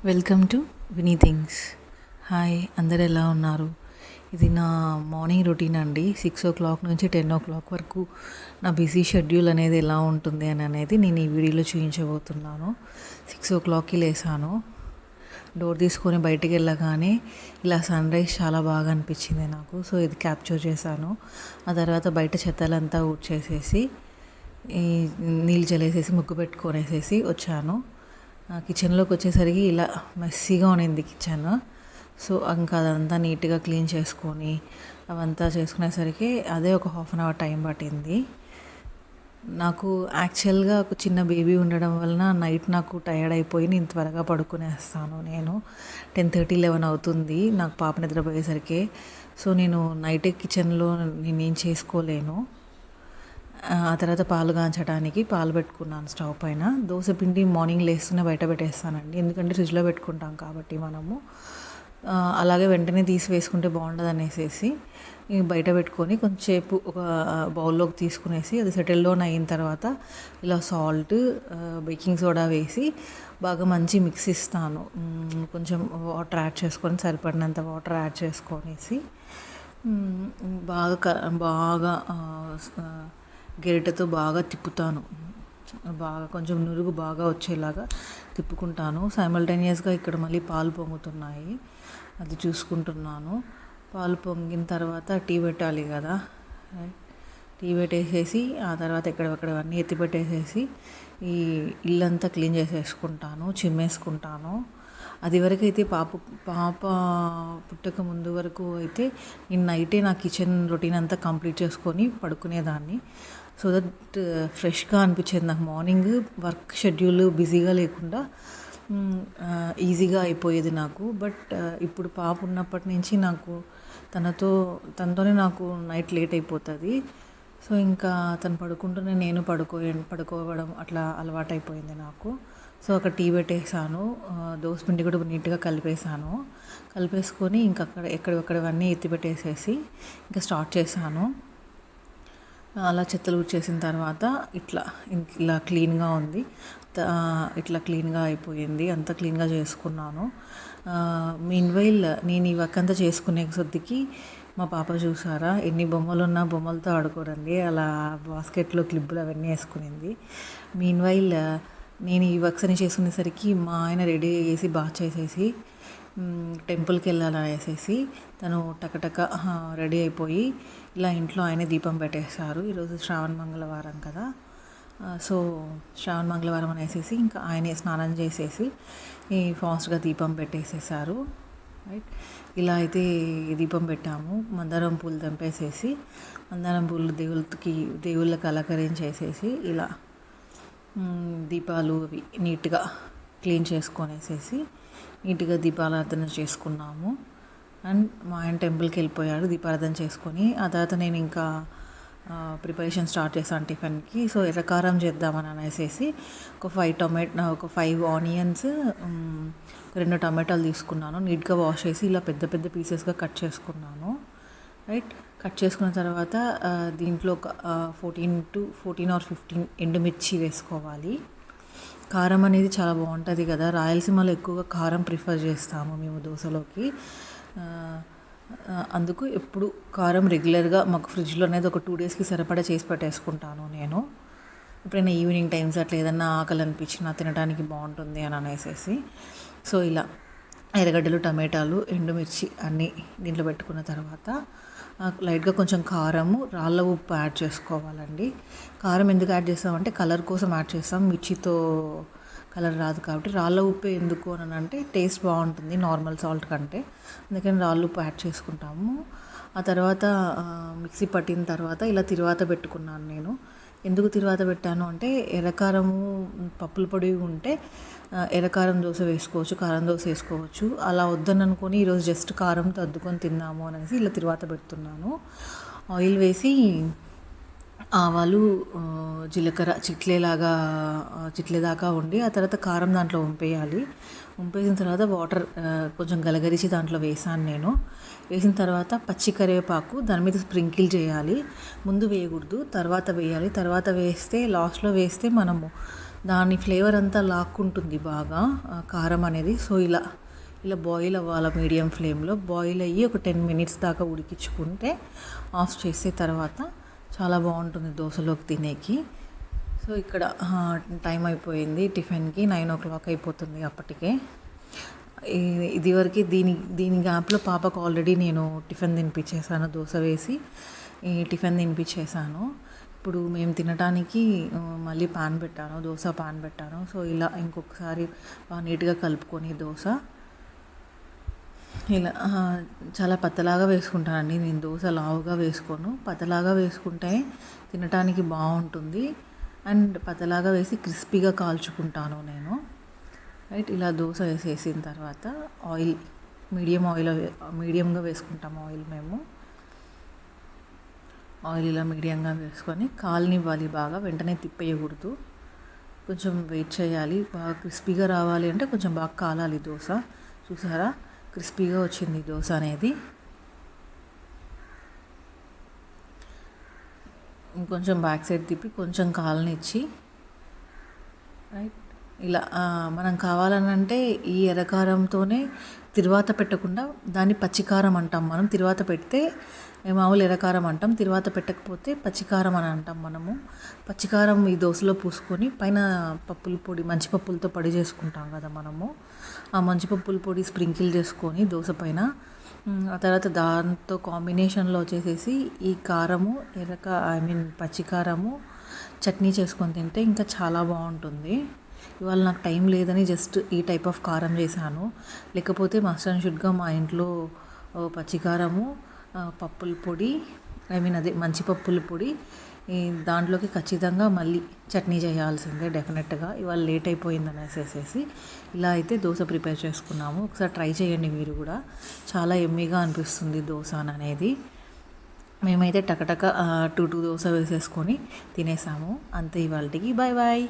Welcome to Vini things. Hi, అందరు ఎలా ఉన్నారు? ఇది నా మార్నింగ్ రొటీన్ అండి. 6 o'clock నుంచి 10 o'clock వరకు నా బిజీ షెడ్యూల్ అనేది ఎలా ఉంటుంది అనేది నేను ఈ వీడియోలో చూపించబోతున్నాను. 6 o'clockకి లేసాను. డోర్ తీసుకొని బయటికి వెళ్ళగానే ఇలా సన్ రైజ్ చాలా బాగా అనిపించింది నాకు. సో ఇది క్యాప్చర్ చేశాను. ఆ తర్వాత బయట చెత్తలంతా ఊడ్చేసేసి ఈ నీళ్ళు చల్లేసేసి ముగ్గు పెట్టుకొనేసేసి వచ్చాను. కిచెన్లోకి వచ్చేసరికి ఇలా మెస్సీగా ఉన్నింది కిచెన్. సో ఇంకా అదంతా నీట్గా క్లీన్ చేసుకొని అవంతా చేసుకునేసరికి అదే ఒక 1/2 hour టైం పట్టింది. నాకు యాక్చువల్గా ఒక చిన్న బేబీ ఉండడం వలన నైట్ నాకు టయర్డ్ అయిపోయి నేను త్వరగా పడుకునేస్తాను. నేను 10:30, 11 అవుతుంది నాకు పాప నిద్రపోయేసరికి. సో నేను నైటే కిచెన్లో నేనేం చేసుకోలేను. ఆ తర్వాత పాలు కాంచడానికి పాలు పెట్టుకున్నాను స్టవ్ పైన. దోశ పిండి మార్నింగ్ లేస్తూనే బయట పెట్టేస్తానండి, ఎందుకంటే ఫ్రిడ్జ్లో పెట్టుకుంటాం కాబట్టి మనము. అలాగే వెంటనే తీసి వేసుకుంటే బాగుండదు అనేసి బయట పెట్టుకొని కొంచెంసేపు ఒక బౌల్లోకి తీసుకునేసి అది సెటిల్ డౌన్ అయిన తర్వాత ఇలా సాల్ట్, బేకింగ్ సోడా వేసి బాగా మంచి మిక్స్ ఇస్తాను. కొంచెం వాటర్ యాడ్ చేసుకొని సరిపడినంత వాటర్ యాడ్ చేసుకొనేసి బాగా గరిటెతో బాగా తిప్పుతాను. బాగా కొంచెం నురుగు బాగా వచ్చేలాగా తిప్పుకుంటాను. సైమల్టేనియస్గా ఇక్కడ మళ్ళీ పాలు పొంగుతున్నాయి, అది చూసుకుంటున్నాను. పాలు పొంగిన తర్వాత టీ పెట్టాలి కదా, టీ పెట్టేసేసి ఆ తర్వాత ఎక్కడెక్కడవన్నీ ఎత్తిపెట్టేసేసి ఈ ఇల్లంతా క్లీన్ చేసేసుకుంటాను, చిమ్మేసుకుంటాను. అది వరకు అయితే పాప పుట్టక ముందు వరకు అయితే నేను నైటే నా కిచెన్ రొటీన్ అంతా కంప్లీట్ చేసుకొని పడుకునేదాన్ని. సో దట్ ఫ్రెష్గా అనిపించేది నాకు. మార్నింగ్ వర్క్ షెడ్యూల్ బిజీగా లేకుండా ఈజీగా అయిపోయేది నాకు. బట్ ఇప్పుడు పాప ఉన్నప్పటి నుంచి నాకు తనతోనే నాకు నైట్ లేట్ అయిపోతుంది. సో ఇంకా తను పడుకుంటూనే నేను పడుకోవడం అట్లా అలవాటైపోయింది నాకు. సో అక్కడ టీ పెట్టేసాను, దోసపిండి కూడా నీట్గా కలిపేసుకొని ఇంకా ఎక్కడెక్కడవన్నీ ఎత్తిపెట్టేసేసి ఇంకా స్టార్ట్ చేశాను. అలా చెత్తలు ఊడ్చేసిన తర్వాత ఇలా క్లీన్గా ఉంది, ఇట్లా క్లీన్గా అయిపోయింది, అంతా క్లీన్గా చేసుకున్నాను. మీన్వైల్ నేను ఈ వర్క్ అంతా చేసుకునే కొద్దికి మా పాప చూసారా ఎన్ని బొమ్మలు ఉన్నా బొమ్మలతో ఆడుకోరండి, అలా బాస్కెట్లో క్లిప్పులు అవన్నీ వేసుకునింది. మీన్వైల్ నేను ఈ వర్క్స్ అని చేసుకునేసరికి మా ఆయన రెడీ అయ్యేసి బాత్ చేసేసి టెంపుల్కి వెళ్ళాలనేసి తను టకటక రెడీ అయిపోయి ఇలా ఇంట్లో ఆయనే దీపం పెట్టేశారు. ఈరోజు శ్రావణ మంగళవారం కదా, సో శ్రావణ మంగళవారం అనేసి ఇంకా ఆయనే స్నానం చేసేసి ఫాస్ట్గా దీపం పెట్టేసేసారు. రైట్, ఇలా అయితే దీపం పెట్టాము. మందారం పూలు తెంపేసేసి మందారం పూలు దేవుళ్ళకి అలంకరించేసేసి ఇలా దీపాలు అవి నీట్గా క్లీన్ చేసుకొనేసేసి నీట్గా దీపారాధన చేసుకున్నాము. అండ్ మా ఆయన టెంపుల్కి వెళ్ళిపోయాడు దీపారాధన చేసుకొని. ఆ తర్వాత నేను ఇంకా ప్రిపరేషన్ స్టార్ట్ చేశాను టిఫిన్కి. సో ఎర్రకారం చేద్దామని అనేసి ఒక 5 ఆనియన్స్, 2 టమాటాలు తీసుకున్నాను. నీట్గా వాష్ చేసి ఇలా పెద్ద పెద్ద పీసెస్గా కట్ చేసుకున్నాను. రైట్, కట్ చేసుకున్న తర్వాత దీంట్లో ఒక 14 or 15 ఎండుమిర్చి వేసుకోవాలి. కారం అనేది చాలా బాగుంటుంది కదా, రాయలసీమలో ఎక్కువగా కారం ప్రిఫర్ చేస్తాము మేము దోశలోకి. అందుకు ఎప్పుడు కారం రెగ్యులర్గా మాకు ఫ్రిడ్జ్లో అనేది ఒక 2 daysకి సరిపడా చేసి పెట్టేసుకుంటాను నేను. ఎప్పుడైనా ఈవినింగ్ టైమ్స్ అట్లా ఏదన్నా ఆకలి అనిపించినా తినడానికి బాగుంటుంది అని అనేసి. సో ఇలా ఎర్రగడ్డలు, టమాటాలు, ఎండుమిర్చి అన్నీ దీంట్లో పెట్టుకున్న తర్వాత లైట్గా కొంచెం కారము, రాళ్ళ ఉప్పు యాడ్ చేసుకోవాలండి. కారం ఎందుకు యాడ్ చేస్తామంటే కలర్ కోసం యాడ్ చేస్తాం, మిర్చితో కలర్ రాదు కాబట్టి. రాళ్ళ ఉప్పు ఎందుకు అని అంటే టేస్ట్ బాగుంటుంది నార్మల్ సాల్ట్ కంటే, అందుకని రాళ్ళ ఉప్పు యాడ్ చేసుకుంటాము. ఆ తర్వాత మిక్సీ పట్టిన తర్వాత ఇలా తిరువాత పెట్టుకున్నాను నేను. ఎందుకు తిరువాత పెట్టాను అంటే ఎర్రకారము పప్పుల పొడి ఉంటే ఎర్రకారం దోశ వేసుకోవచ్చు, కారం దోశ వేసుకోవచ్చు. అలా వద్దని అనుకొని ఈరోజు జస్ట్ కారంతో అద్దుకొని తిన్నాము అనేసి ఇలా తిరువాత పెడుతున్నాను. ఆయిల్ వేసి ఆవాలు, జీలకర్ర చిట్లేదాకా ఉండి ఆ తర్వాత కారం దాంట్లో వంపేసిన తర్వాత వాటర్ కొంచెం గలగరిచి దాంట్లో వేసాను నేను. వేసిన తర్వాత పచ్చి కరివేపాకు దాని మీద స్ప్రింకిల్ చేయాలి. ముందు వేయకూడదు, తర్వాత వేయాలి. తర్వాత వేస్తే లాస్ట్లో వేస్తే మనము దాని ఫ్లేవర్ అంతా లాక్కుంటుంది బాగా కారం అనేది. సో ఇలా బాయిల్ అవ్వాలి మీడియం ఫ్లేమ్లో. బాయిల్ అయ్యి ఒక 10 మినిట్స్ దాకా ఉడికించుకుంటే ఆఫ్ చేసే తర్వాత చాలా బాగుంటుంది దోశలోకి తినేకి. సో ఇక్కడ టైం అయిపోయింది టిఫిన్కి, 9 o'clock అయిపోతుంది అప్పటికే. ఇదివరకు దీని గ్యాప్లో పాపకు ఆల్రెడీ నేను టిఫిన్ తినిపించేసాను, దోశ వేసి టిఫిన్ తినిపించేసాను. ఇప్పుడు మేము తినడానికి మళ్ళీ పాన్ పెట్టాను, దోశ పాన్ పెట్టాను. సో ఇలా ఇంకొకసారి బాగా నీట్గా కలుపుకొని దోశ ఇలా చాలా పతలాగా వేసుకుంటానండి నేను. దోశ లావుగా వేసుకోను, పతలాగా వేసుకుంటే తినడానికి బాగుంటుంది. అండ్ పతలాగా వేసి క్రిస్పీగా కాల్చుకుంటాను నేను. రైట్, ఇలా దోశ వేసేసిన తర్వాత ఆయిల్ మీడియంగా వేసుకుంటాము ఆయిల్ మేము. ఆయిల్ ఇలా మీడియంగా వేసుకొని కాలనివ్వాలి బాగా, వెంటనే తిప్పేయకూడదు. కొంచెం వెయిట్ చేయాలి. బాగా క్రిస్పీగా రావాలి అంటే కొంచెం బాగా కాలాలి దోశ. చూసారా, క్రిస్పీగా వచ్చింది దోశ అనేది. ఇంకొంచెం బ్యాక్ సైడ్ తిప్పి కొంచెం కాలనిచ్చి, రైట్, ఇలా మనం కావాలనంటే ఈ ఎర్రకారంతోనే తిరువాత పెట్టకుండా దాన్ని పచ్చికారం అంటాం మనం. తిరువాత పెడితే మామూలు ఎర్రకారం అంటాం, తిరువాత పెట్టకపోతే పచ్చికారం అని అంటాం మనము. పచ్చికారం ఈ దోశలో పూసుకొని పైన పప్పుల పొడి, మంచి పప్పులతో పొడి చేసుకుంటాం కదా మనము. ఆ మంచి పప్పుల పొడి స్ప్రింకిల్ చేసుకొని దోశ పైన, ఆ తర్వాత దాంతో కాంబినేషన్లో వచ్చేసేసి ఈ కారము పచ్చికారము చట్నీ చేసుకొని తింటే ఇంకా చాలా బాగుంటుంది. ఇవాళ నాకు టైం లేదని జస్ట్ ఈ టైప్ ఆఫ్ కారం చేశాను. లేకపోతే మస్ట్ అండ్ షుడ్గా మా ఇంట్లో పచ్చికారము, పప్పుల పొడి, అదే మంచి పప్పుల పొడి, దాంట్లోకి ఖచ్చితంగా మళ్ళీ చట్నీ చేయాల్సిందే డెఫినెట్గా. ఇవాళ లేట్ అయిపోయింది అనేసేసి ఇలా అయితే దోశ ప్రిపేర్ చేసుకున్నాము. ఒకసారి ట్రై చేయండి మీరు కూడా, చాలా ఎమ్మీగా అనిపిస్తుంది దోశ అనేది. మేమైతే టకటక 2 దోశ వేసేసుకొని తినేసాము. అంతే ఇవాళకి. Bye bye.